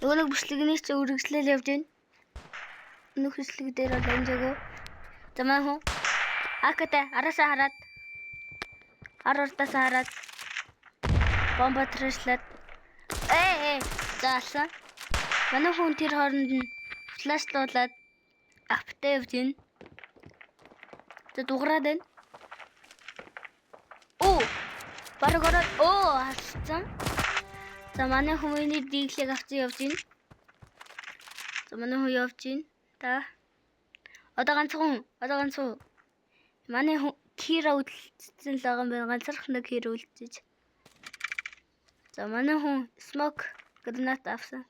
Нөгөө нэг бичлэгний чи үргэлжлэл явж байна. Нүх бичлэг дээр бол амжаагүй. За манай хүн акатай араасаа хараад ардасаа хараад бомба трэшлээд заасан. Манай хүн тэр хооронд нь флашлуулаад аптай явж байна. За дуграад байна. Бараг ороод алцсан. За манай хүмүүний диглийг авч явж байна. За манай хүн явж байна. Та одоо ганцхан манай хүн кира үлдсэн л байгаа юм байна. Ганцхан нэг кира үлдчихэж. За манай хүн smoke гранат авсан.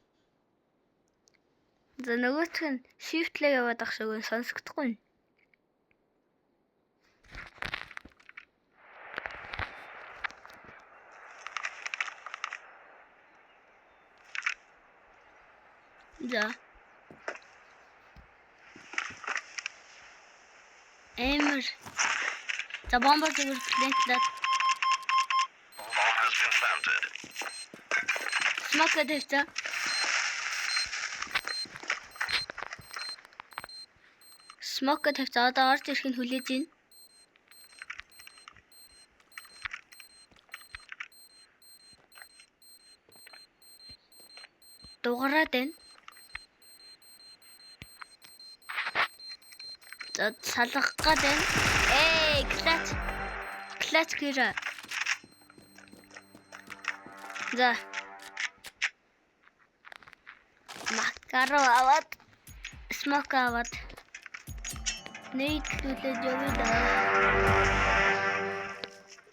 За нөгөөх нь shift-лээ яваад ах шиг сонсогдохгүй. За эмэр за бомба зүгээр плантлаад смок дэвчээ смок дэвчээ одоо орж ирэх нь хүлээж байна. Дугаараад байна. За салгах гээд байна. Клач кира. За макаро аваад смок аваад нийтлүүлээд явъя да.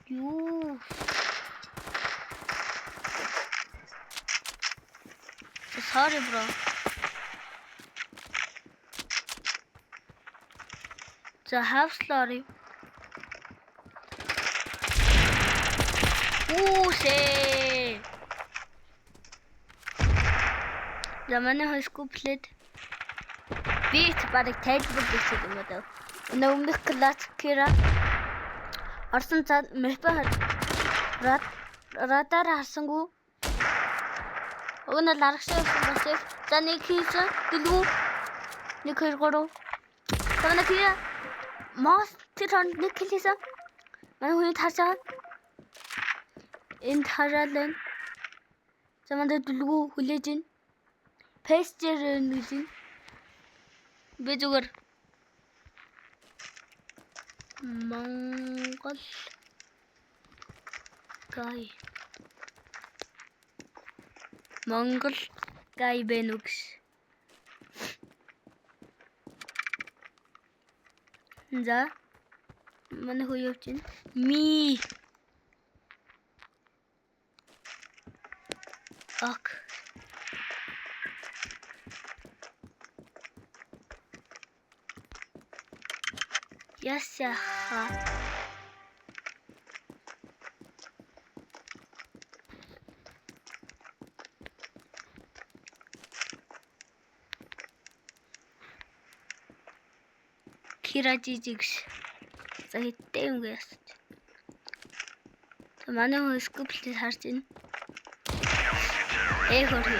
Юу sorry bro. За half sorry. За манай хой скуплээд бит барыг тайлбар хийх юм байна. Өмнөх класс кира орсон цаад мэпэ радар харсангүй. Өгнө ларагшаа болсон. За нэг хийсэн дэлгүү 1 2 3 Тана кия мас тэр нэг хийсэн. Манай хүний тарцаа энэ харалэн заманд дэлгүү хүлээж ин пестер нэгэн би зүгээр Монгол гай бэнүкс за манай хөө явж байна ми ок ясаха киражижигш за хиттэй юм гээ ясч. За манай хөө скуплийг харж байна. Хөрхи.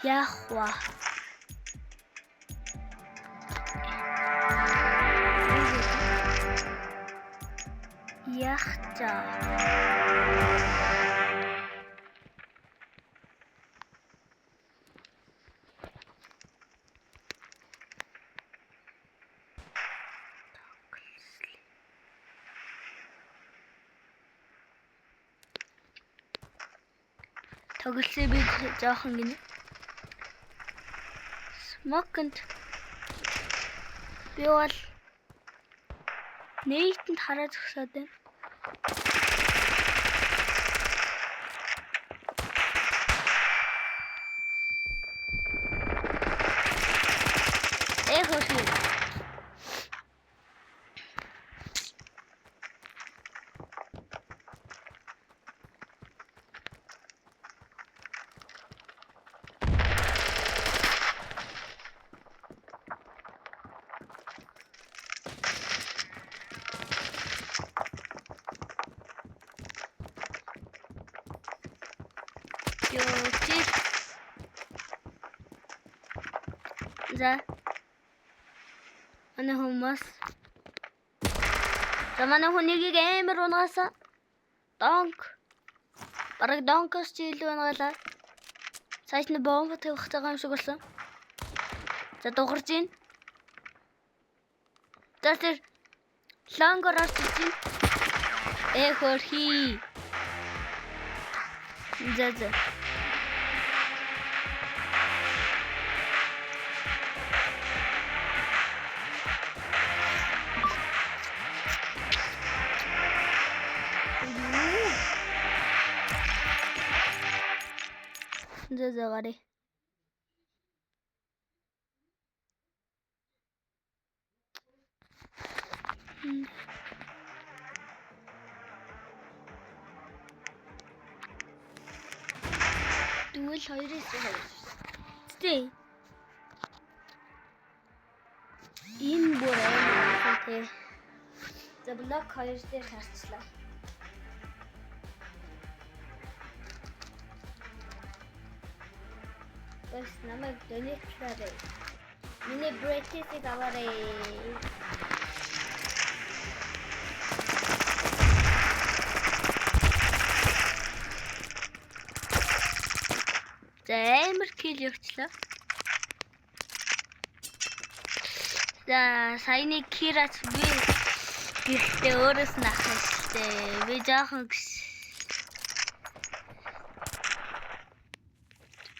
Яхва. Яхта. Тоглосон би жоохон гинэ. Смокнд би бол нийтэнд хараад зогсоод байна. Хөрхи. Ёо. За. Манай хүмүүс. За манай хүнийг амар унаасаа. Донк. Бараг донкос ч илүү унаалаа. Сайт нь бомб тавих байгаа юм шиг болсон. За дугарч ийн. За тэр лонгор орж ийн. Хөрхи. За. За гари. Тэгвэл 2-2. Стей. Энэ бүр амар тий. За блок 2 дээр харчлаа. Бас намайг донетлаарай. Миний брэкетийг аваарай. За амар кил явчлаа. За саяны кирач би гэхдээ өөрөөс нь ахах штэ. Би жоохон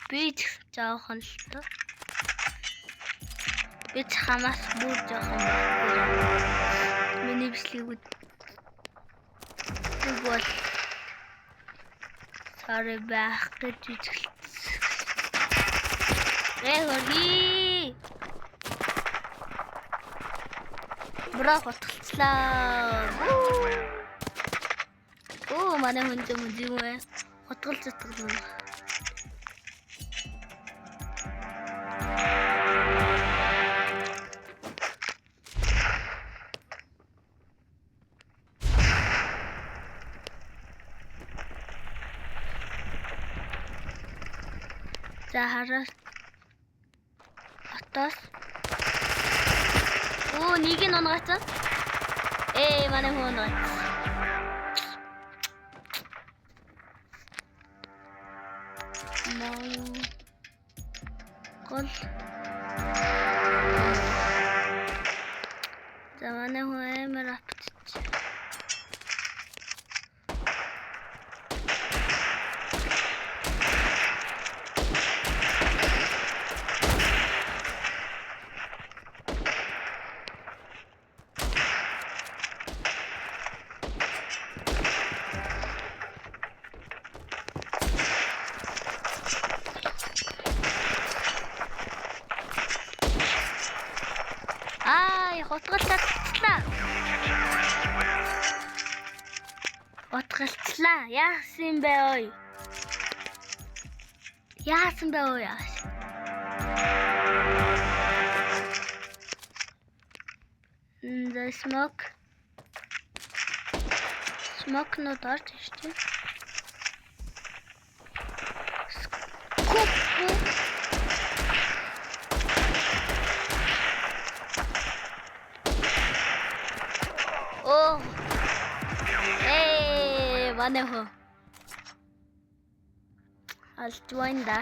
би жоохон л тоо. Би хамаас бүр жоохон миний бичлэгүүд бол сарай байх гэж үзэлсэн. Хөрхи. Браво хотголцлаа. Манай хүн юм ээ. Хотголж затгална. За хараа. Атас. Нэг нь унгацсан. Манай хүн унгацсан. Гол. За манай хүн амар апчиж. Отгалцлаа. Яасан бэ ой? Яасан бэ ой? The smoke. Smoke нот орж штэ. Манай хөө. Алт вайнда.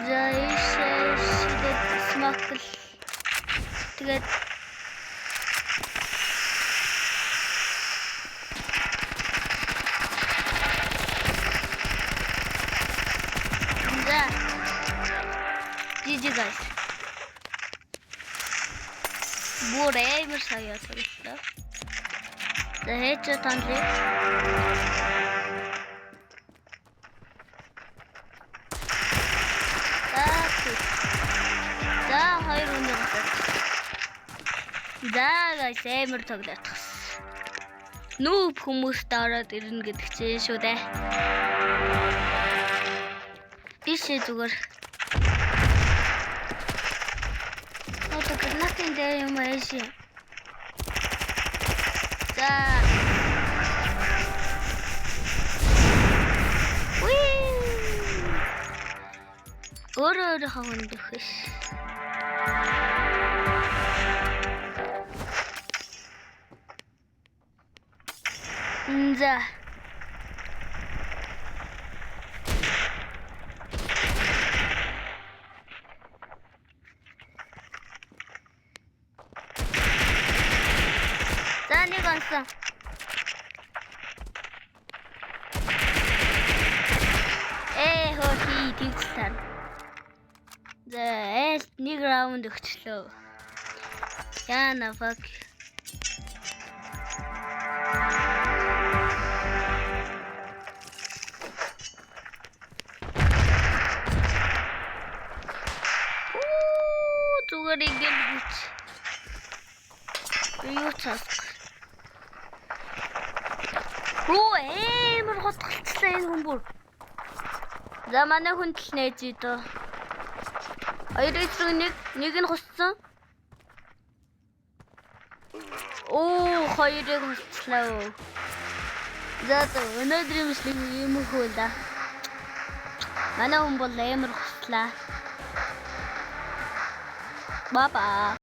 Зайшээ смакл. Тэгээд GG guys. Бүр амар сая тоглолоо. За хэж таньлээ. За хоёр үнэ гасаад. За guys амар тоглоод тас. Нүүб хүмүүст ороод ирнэ гэдэг чинь шүү дээ. Бишээ зүгээр. Nothing there in Malaysia. өөрийнхөө хүндэх биш. За. За нэг онсон. Хөөе тэгсэн. За нэг раунд өгчлөө. Яна fuck. Зүгээр ингээл хүч. Юу цаас. Амар хотголцлаа энэ хүн бүр. За манай хүн тэл нээж идөө. Хоёр эсрэг нэг нь хуссан. Хоёрыг хусчлаа. За өнөөдрийн мэдлэг юм хөө да. Манай хүн бол амар хуслаа. Баба.